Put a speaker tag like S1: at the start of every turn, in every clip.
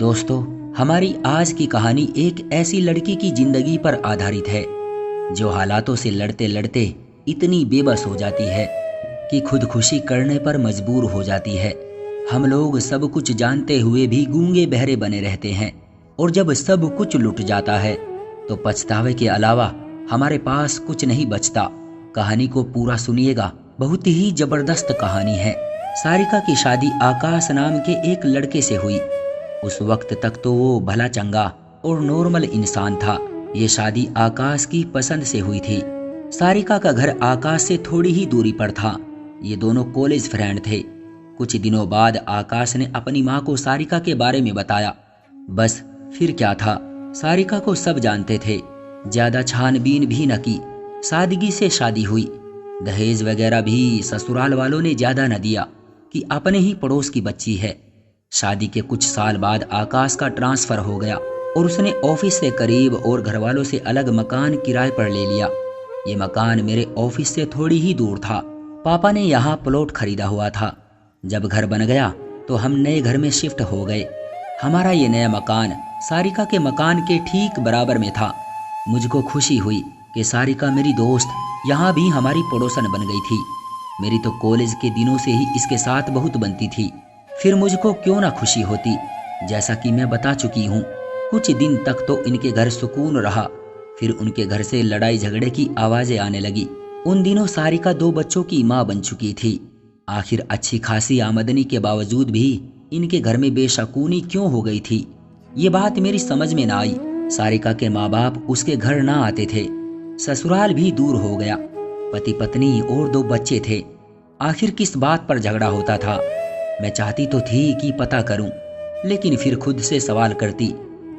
S1: दोस्तों, हमारी आज की कहानी एक ऐसी लड़की की जिंदगी पर आधारित है जो हालातों से लड़ते लड़ते इतनी बेबस हो जाती है कि खुदकुशी करने पर मजबूर हो जाती है। हम लोग सब कुछ जानते हुए भी गूंगे बहरे बने रहते हैं और जब सब कुछ लुट जाता है तो पछतावे के अलावा हमारे पास कुछ नहीं बचता। कहानी को पूरा सुनिएगा, बहुत ही जबरदस्त कहानी है। सारिका की शादी आकाश नाम के एक लड़के से हुई। उस वक्त तक तो वो भला चंगा और नॉर्मल इंसान था। ये शादी आकाश की पसंद से हुई थी। सारिका का घर आकाश से थोड़ी ही दूरी पर था। ये दोनों कॉलेज फ्रेंड थे। कुछ दिनों बाद आकाश ने अपनी माँ को सारिका के बारे में बताया। बस फिर क्या था, सारिका को सब जानते थे। ज्यादा छानबीन भी न की, सादगी से शादी हुई। दहेज वगैरह भी ससुराल वालों ने ज्यादा न दिया कि अपने ही पड़ोस की बच्ची है। शादी के कुछ साल बाद आकाश का ट्रांसफर हो गया और उसने ऑफिस से करीब और घर वालों से अलग मकान किराए पर ले लिया। ये मकान मेरे ऑफिस से थोड़ी ही दूर था। पापा ने यहाँ प्लॉट खरीदा हुआ था। जब घर बन गया तो हम नए घर में शिफ्ट हो गए। हमारा ये नया मकान सारिका के मकान के ठीक बराबर में था। मुझको खुशी हुई कि सारिका मेरी दोस्त यहाँ भी हमारी पड़ोसन बन गई थी। मेरी तो कॉलेज के दिनों से ही इसके साथ बहुत बनती थी, फिर मुझको क्यों ना खुशी होती। जैसा कि मैं बता चुकी हूँ, कुछ दिन तक तो इनके घर सुकून रहा, फिर उनके घर से लड़ाई झगड़े की आवाजें आने लगी। उन दिनों सारिका 2 बच्चों की माँ बन चुकी थी। आखिर अच्छी खासी आमदनी के बावजूद भी इनके घर में बेशकूनी क्यों हो गई थी, ये बात मेरी समझ में ना आई। सारिका के माँ बाप उसके घर ना आते थे। ससुराल भी दूर हो गया। पति पत्नी और 2 बच्चे थे। आखिर किस बात पर झगड़ा होता था। मैं चाहती तो थी कि पता करूं, लेकिन फिर खुद से सवाल करती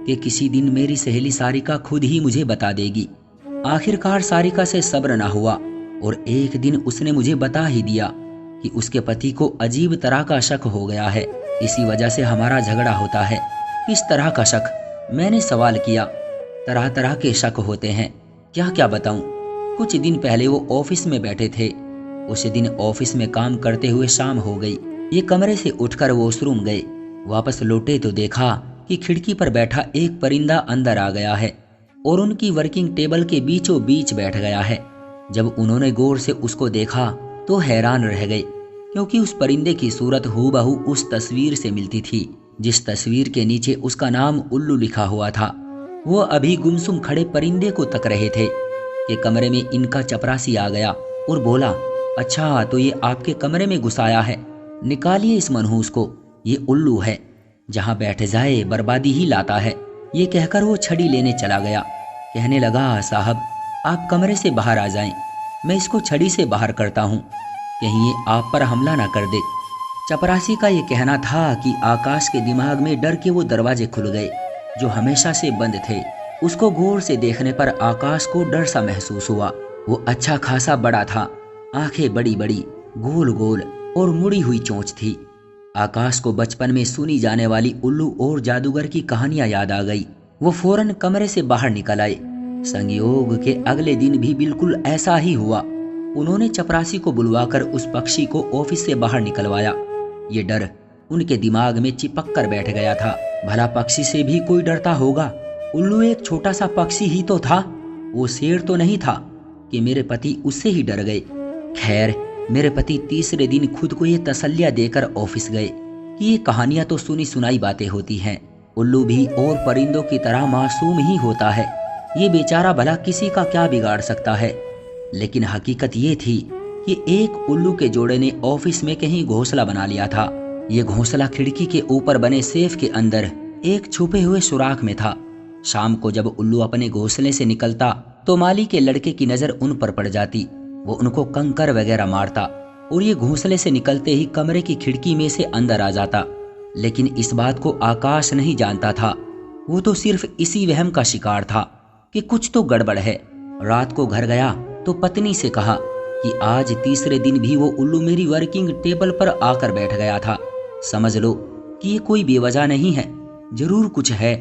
S1: कि किसी दिन मेरी सहेली सारिका खुद ही मुझे बता देगी। आखिरकार सारिका से सब्र ना हुआ और एक दिन उसने मुझे बता ही दिया कि उसके पति को अजीब तरह का शक हो गया है। इसी वजह से हमारा झगड़ा होता है। किस तरह का शक, मैंने सवाल किया। तरह तरह के शक होते हैं, क्या क्या बताऊं। कुछ दिन पहले वो ऑफिस में बैठे थे। उस दिन ऑफिस में काम करते हुए शाम हो गई। ये कमरे से उठकर वॉशरूम गए। वापस लौटे तो देखा कि खिड़की पर बैठा एक परिंदा अंदर आ गया है और उनकी वर्किंग टेबल के बीचों बीच बैठ गया है। जब उन्होंने गौर से उसको देखा तो हैरान रह गए, क्योंकि उस परिंदे की सूरत हूबहू उस तस्वीर से मिलती थी जिस तस्वीर के नीचे उसका नाम उल्लू लिखा हुआ था। वो अभी गुमसुम खड़े परिंदे को तक रहे थे कि कमरे में इनका चपरासी आ गया और बोला, अच्छा तो ये आपके कमरे में घुसाया है, निकालिए इस मनहूस को, ये उल्लू है, जहां बैठ जाए बर्बादी ही लाता है। ये कहकर वो छड़ी लेने चला गया। कहने लगा, साहब आप कमरे से बाहर आ जाएं, मैं इसको छड़ी से बाहर करता हूँ, कहीं ये आप पर हमला ना कर दे। चपरासी का ये कहना था कि आकाश के दिमाग में डर के वो दरवाजे खुल गए जो हमेशा से बंद थे। उसको गौर से देखने पर आकाश को डर सा महसूस हुआ। वो अच्छा खासा बड़ा था, आंखें बड़ी बड़ी, गोल गोल और मुड़ी हुई चोंच थी। आकाश को बचपन में सुनी जाने वाली उल्लू और जादूगर की कहानियां याद आ गई। वो फौरन कमरे से बाहर निकल आए। संयोग के अगले दिन भी बिल्कुल ऐसा ही हुआ। उन्होंने चपरासी को बुलवाकर उस पक्षी को ऑफिस से बाहर निकलवाया। ये डर उनके दिमाग में चिपक कर बैठ गया था। भला पक्षी से भी कोई डरता होगा, उल्लू एक छोटा सा पक्षी ही तो था, वो शेर तो नहीं था कि मेरे पति उससे ही डर गए। खैर, मेरे पति तीसरे दिन खुद को ये तसल्लिया देकर ऑफिस गए कि ये कहानियां तो सुनी सुनाई बातें होती हैं, उल्लू भी और परिंदों की तरह मासूम ही होता है, ये बेचारा भला किसी का क्या बिगाड़ सकता है। लेकिन हकीकत ये थी कि एक उल्लू के जोड़े ने ऑफिस में कहीं घोंसला बना लिया था। ये घोंसला खिड़की के ऊपर बने सेफ के अंदर एक छुपे हुए सुराख में था। शाम को जब उल्लू अपने घोंसले से निकलता तो माली के लड़के की नजर उन पर पड़ जाती। वो उनको कंकर वगैरह मारता और ये घोंसले से निकलते ही कमरे की खिड़की में से अंदर आ जाता। लेकिन इस बात को आकाश नहीं जानता था। वो तो सिर्फ इसी वहम का शिकार था कि कुछ तो गड़बड़ है। रात को घर गया तो पत्नी से कहा कि आज तीसरे दिन भी वो उल्लू मेरी वर्किंग टेबल पर आकर बैठ गया था। समझ लो कि ये कोई बेवजह नहीं है, जरूर कुछ है।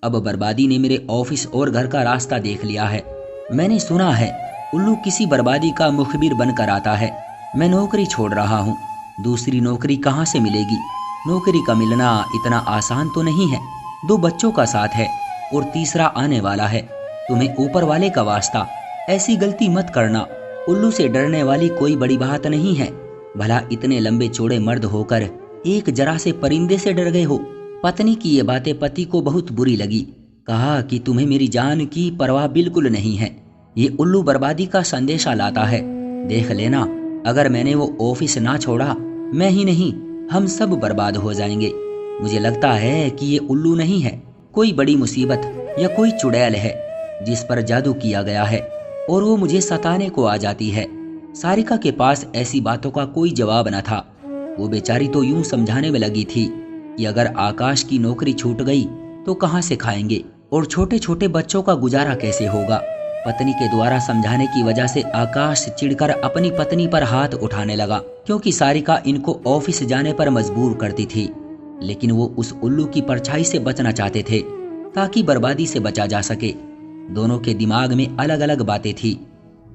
S1: अब बर्बादी ने मेरे ऑफिस और घर का रास्ता देख लिया है। मैंने सुना है उल्लू किसी बर्बादी का मुखबिर बनकर आता है। मैं नौकरी छोड़ रहा हूँ, दूसरी नौकरी कहाँ से मिलेगी। नौकरी का मिलना इतना आसान तो नहीं है। 2 बच्चों का साथ है और तीसरा आने वाला है। तुम्हें ऊपर वाले का वास्ता, ऐसी गलती मत करना। उल्लू से डरने वाली कोई बड़ी बात नहीं है। भला इतने लंबे चौड़े मर्द होकर एक जरा से परिंदे से डर गए हो। पत्नी की ये बातें पति को बहुत बुरी लगी। कहा कि तुम्हें मेरी जान की परवाह बिल्कुल नहीं है। ये उल्लू बर्बादी का संदेशा लाता है। देख लेना, अगर मैंने वो ऑफिस ना छोड़ा, मैं ही नहीं हम सब बर्बाद हो जाएंगे। मुझे लगता है कि ये उल्लू नहीं है, कोई बड़ी मुसीबत या कोई चुड़ैल है जिस पर जादू किया गया है और वो मुझे सताने को आ जाती है। सारिका के पास ऐसी बातों का कोई जवाब न था। वो बेचारी तो यूं समझाने में लगी थी कि अगर आकाश की नौकरी छूट गई तो कहाँ से खाएंगे और छोटे छोटे बच्चों का गुजारा कैसे होगा। पत्नी के द्वारा समझाने की वजह से आकाश चिढ़कर अपनी पत्नी पर हाथ उठाने लगा, क्योंकि सारिका इनको ऑफिस जाने पर मजबूर करती थी। लेकिन वो उस उल्लू की परछाई से बचना चाहते थे ताकि बर्बादी से बचा जा सके। दोनों के दिमाग में अलग अलग बातें थी।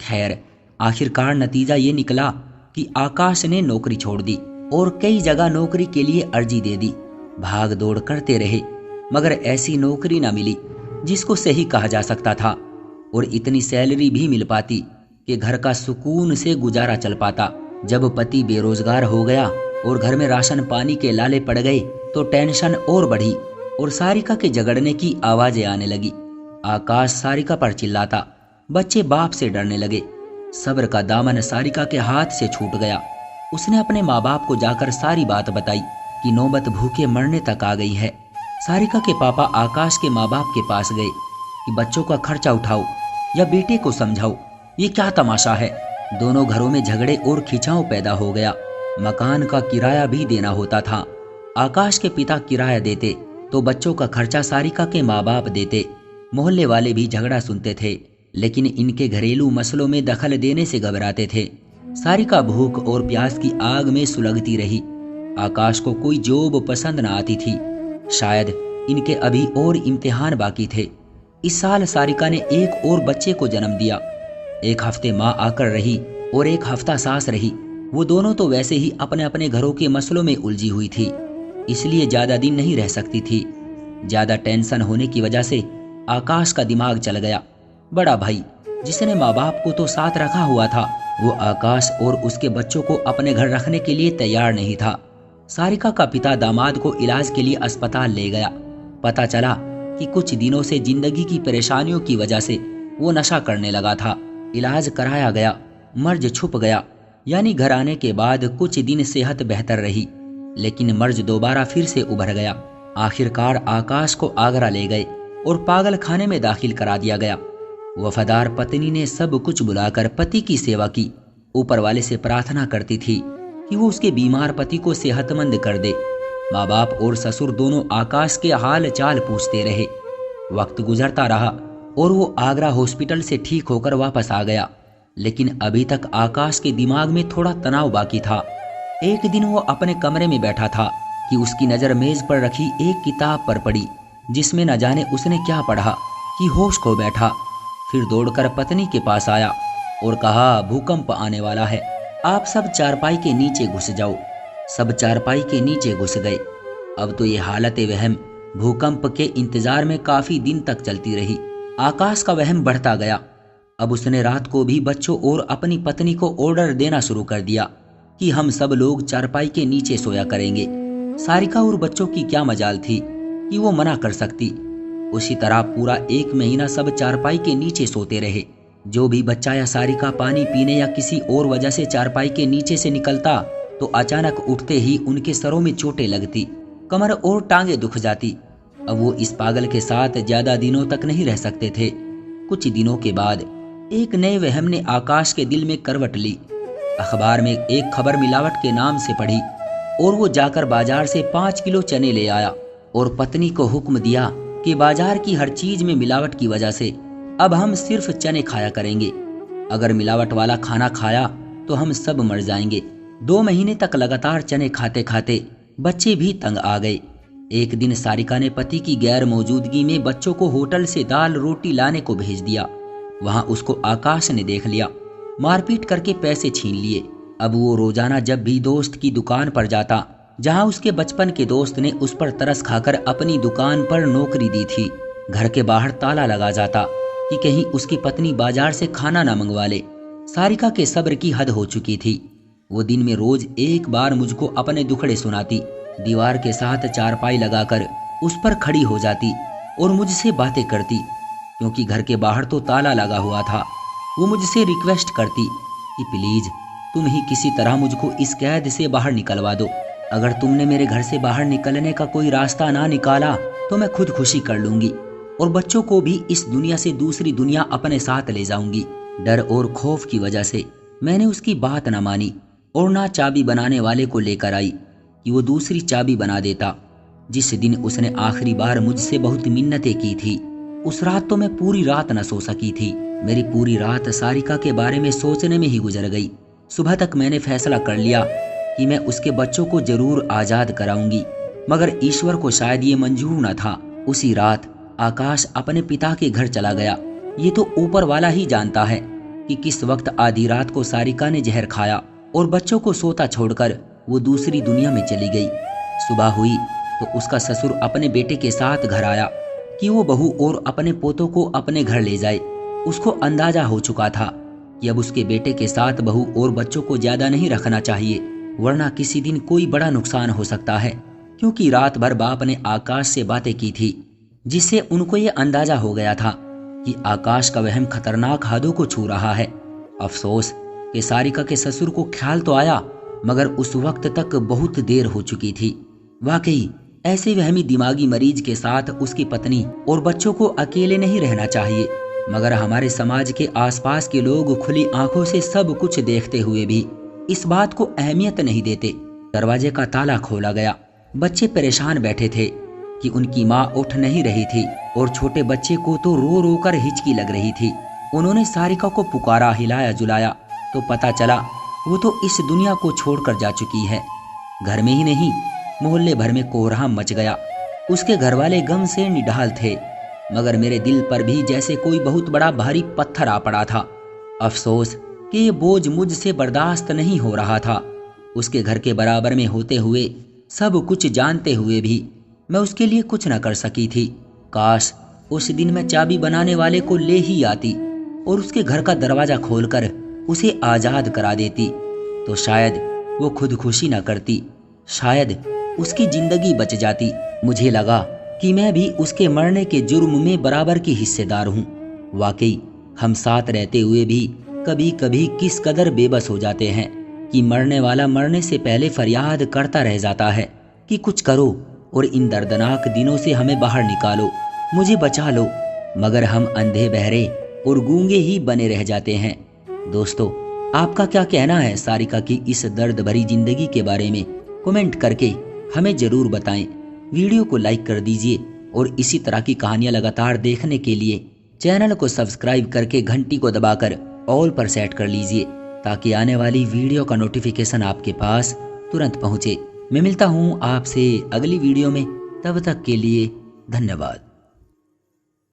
S1: खैर, आखिरकार नतीजा ये निकला कि आकाश ने नौकरी छोड़ दी और कई जगह नौकरी के लिए अर्जी दे दी। भाग दौड़ करते रहे, मगर ऐसी नौकरी ना मिली जिसको सही कहा जा सकता था और इतनी सैलरी भी मिल पाती कि घर का सुकून से गुजारा चल पाता। जब पति बेरोजगार हो गया और घर में राशन पानी के लाले पड़ गए तो टेंशन और बढ़ी और सारिका के झगड़ने की आवाजें आने लगी। आकाश सारिका पर चिल्लाता, बच्चे बाप से डरने लगे। सब्र का दामन सारिका के हाथ से छूट गया। उसने अपने माँ बाप को जाकर सारी बात बताई कि नौबत भूखे मरने तक आ गई है। सारिका के पापा आकाश के माँ बाप के पास गए कि बच्चों का खर्चा उठाओ या बेटे को समझाओ, ये क्या तमाशा है। दोनों घरों में झगड़े और खिंचाव पैदा हो गया। मकान का किराया भी देना होता था। आकाश के पिता किराया देते तो बच्चों का खर्चा सारिका के माँ बाप देते। मोहल्ले वाले भी झगड़ा सुनते थे, लेकिन इनके घरेलू मसलों में दखल देने से घबराते थे। सारिका भूख और प्यास की आग में सुलगती रही। आकाश को कोई जॉब पसंद न आती थी। शायद इनके अभी और इम्तिहान बाकी थे। इस साल सारिका ने एक और बच्चे को जन्म दिया। 1 हफ्ते माँ आकर रही और 1 हफ्ता सास रही। वो दोनों तो वैसे ही अपने अपने घरों के मसलों में उलझी हुई थी, इसलिए ज्यादा दिन नहीं रह सकती थी। ज्यादा टेंशन होने की वजह से आकाश का दिमाग चल गया। बड़ा भाई, जिसने माँ बाप को तो साथ रखा हुआ था, वो आकाश और उसके बच्चों को अपने घर रखने के लिए तैयार नहीं था। सारिका का पिता दामाद को इलाज के लिए अस्पताल ले गया। पता चला कि कुछ दिनों से जिंदगी की परेशानियों की वजह से वो नशा करने लगा था। इलाज कराया गया, मर्ज छुप गया, यानी घर आने के बाद कुछ दिन सेहत बेहतर रही, लेकिन मर्ज दोबारा फिर से उभर गया। आखिरकार आकाश को आगरा ले गए और पागल खाने में दाखिल करा दिया गया। वफादार पत्नी ने सब कुछ बुलाकर पति की सेवा की। ऊपर वाले से प्रार्थना करती थी कि वो उसके बीमार पति को सेहतमंद कर दे। माँ बाप और ससुर दोनों आकाश के हाल चाल पूछते रहे। वक्त गुजरता रहा और वो आगरा हॉस्पिटल से ठीक होकर वापस आ गया, लेकिन अभी तक आकाश के दिमाग में थोड़ा तनाव बाकी था। एक दिन वो अपने कमरे में बैठा था कि उसकी नजर मेज पर रखी एक किताब पर पड़ी, जिसमें न जाने उसने क्या पढ़ा कि होश खो बैठा। फिर दौड़कर पत्नी के पास आया और कहा, भूकंप आने वाला है, आप सब चारपाई के नीचे घुस जाओ। सब चारपाई के नीचे घुस गए। अब तो ये हालत वहम भूकंप के इंतजार में काफी दिन तक चलती रही। आकाश का वहम बढ़ता गया। अब उसने रात को भी बच्चों और अपनी पत्नी को ऑर्डर देना शुरू कर दिया कि हम सब लोग चारपाई के नीचे सोया करेंगे। सारिका और बच्चों की क्या मजाल थी कि वो मना कर सकती। उसी तरह पूरा 1 महीना सब चारपाई के नीचे सोते रहे। जो भी बच्चा या सारिका पानी पीने या किसी और वजह से चारपाई के नीचे से निकलता तो अचानक उठते ही उनके सरों में चोटें लगती, कमर और टांगे दुख जाती। अब वो इस पागल के साथ ज्यादा दिनों तक नहीं रह सकते थे। कुछ दिनों के बाद एक नए वहम ने आकाश के दिल में करवट ली। अखबार में एक खबर मिलावट के नाम से पढ़ी और वो जाकर बाजार से 5 किलो चने ले आया और पत्नी को हुक्म दिया कि बाजार की हर चीज में मिलावट की वजह से अब हम सिर्फ चने खाया करेंगे। अगर मिलावट वाला खाना खाया तो हम सब मर जाएंगे। 2 महीने तक लगातार चने खाते खाते बच्चे भी तंग आ गए। एक दिन सारिका ने पति की गैर मौजूदगी में बच्चों को होटल से दाल रोटी लाने को भेज दिया। वहां उसको आकाश ने देख लिया, मारपीट करके पैसे छीन लिए। अब वो रोजाना जब भी दोस्त की दुकान पर जाता जहां उसके बचपन के दोस्त ने उस पर तरस खाकर अपनी दुकान पर नौकरी दी थी। घर के बाहर ताला लगा जाता कि कहीं उसकी पत्नी बाजार से खाना ना मंगवा ले। सारिका के सब्र की हद हो चुकी थी। वो दिन में रोज एक बार मुझको अपने दुखड़े सुनाती, दीवार के साथ चारपाई लगाकर उस पर खड़ी हो जाती और मुझसे बातें करती। क्योंकि घर के बाहर तो ताला लगा हुआ था, वो मुझसे रिक्वेस्ट करती कि प्लीज तुम ही किसी तरह मुझको इस कैद से बाहर निकलवा दो। अगर तुमने मेरे घर से बाहर निकलने का कोई रास्ता ना निकाला तो मैं खुदकुशी कर लूंगी और बच्चों को भी इस दुनिया से दूसरी दुनिया अपने साथ ले जाऊंगी। डर और खौफ की वजह से मैंने उसकी बात न मानी और ना चाबी बनाने वाले को लेकर आई कि वो दूसरी चाबी बना देता। जिस दिन उसने आखिरी बार मुझसे बहुत मिन्नतें की थी, उस रात तो मैं पूरी रात न सो सकी थी। मेरी पूरी रात सारिका के बारे में सोचने में ही गुजर गई। सुबह तक मैंने फैसला कर लिया कि मैं उसके बच्चों को जरूर आजाद कराऊंगी, मगर ईश्वर को शायद ये मंजूर न था। उसी रात आकाश अपने पिता के घर चला गया। ये तो ऊपर वाला ही जानता है कि किस वक्त आधी रात को सारिका ने जहर खाया और बच्चों को सोता छोड़कर वो दूसरी दुनिया में चली गई। सुबह हुई तो उसका ससुर अपने बेटे के साथ घर आया कि वो बहू और अपने पोतों को अपने घर ले जाए। उसको अंदाजा हो चुका था कि अब उसके बेटे के साथ बहू और बच्चों को ज्यादा नहीं रखना चाहिए, वरना किसी दिन कोई बड़ा नुकसान हो सकता है। क्योंकि रात भर बाप ने आकाश से बातें की थी, जिससे उनको ये अंदाजा हो गया था कि आकाश का वहम खतरनाक हदों को छू रहा है। अफसोस कि सारिका के ससुर को ख्याल तो आया, मगर उस वक्त तक बहुत देर हो चुकी थी। वाकई ऐसे वहमी दिमागी मरीज के साथ उसकी पत्नी और बच्चों को अकेले नहीं रहना चाहिए, मगर हमारे समाज के आसपास के लोग खुली आंखों से सब कुछ देखते हुए भी इस बात को अहमियत नहीं देते। दरवाजे का ताला खोला गया। बच्चे परेशान बैठे थे कि उनकी माँ उठ नहीं रही थी और छोटे बच्चे को तो रो रो कर हिचकी लग रही थी। उन्होंने सारिका को पुकारा, हिलाया जुलाया तो पता चला वो तो इस दुनिया को छोड़कर जा चुकी है। घर में ही नहीं, मोहल्ले भर में कोहराम मच गया। उसके घर वाले गम से निढाल थे, मगर मेरे दिल पर भी जैसे कोई बहुत बड़ा भारी पत्थर आ पड़ा था। अफसोस कि ये बोझ मुझसे बर्दाश्त नहीं हो रहा था। उसके घर के बराबर में होते हुए, सब कुछ जानते हुए भी मैं उसके लिए कुछ न कर सकी थी। काश उस दिन मैं चाबी बनाने वाले को ले ही आती और उसके घर का दरवाजा खोलकर उसे आजाद करा देती, तो शायद वो खुदकुशी न करती, शायद उसकी जिंदगी बच जाती। मुझे लगा कि मैं भी उसके मरने के जुर्म में बराबर की हिस्सेदार हूँ। वाकई हम साथ रहते हुए भी कभी कभी किस कदर बेबस हो जाते हैं कि मरने वाला मरने से पहले फरियाद करता रह जाता है कि कुछ करो और इन दर्दनाक दिनों से हमें बाहर निकालो, मुझे बचा लो, मगर हम अंधे बहरे और गूंगे ही बने रह जाते हैं। दोस्तों, आपका क्या कहना है सारिका की इस दर्द भरी जिंदगी के बारे में? कमेंट करके हमें जरूर बताएं। वीडियो को लाइक कर दीजिए और इसी तरह की कहानियां लगातार देखने के लिए चैनल को सब्सक्राइब करके घंटी को दबाकर ऑल पर सेट कर लीजिए, ताकि आने वाली वीडियो का नोटिफिकेशन आपके पास तुरंत पहुंचे। मैं मिलता हूं आपसे अगली वीडियो में, तब तक के लिए धन्यवाद।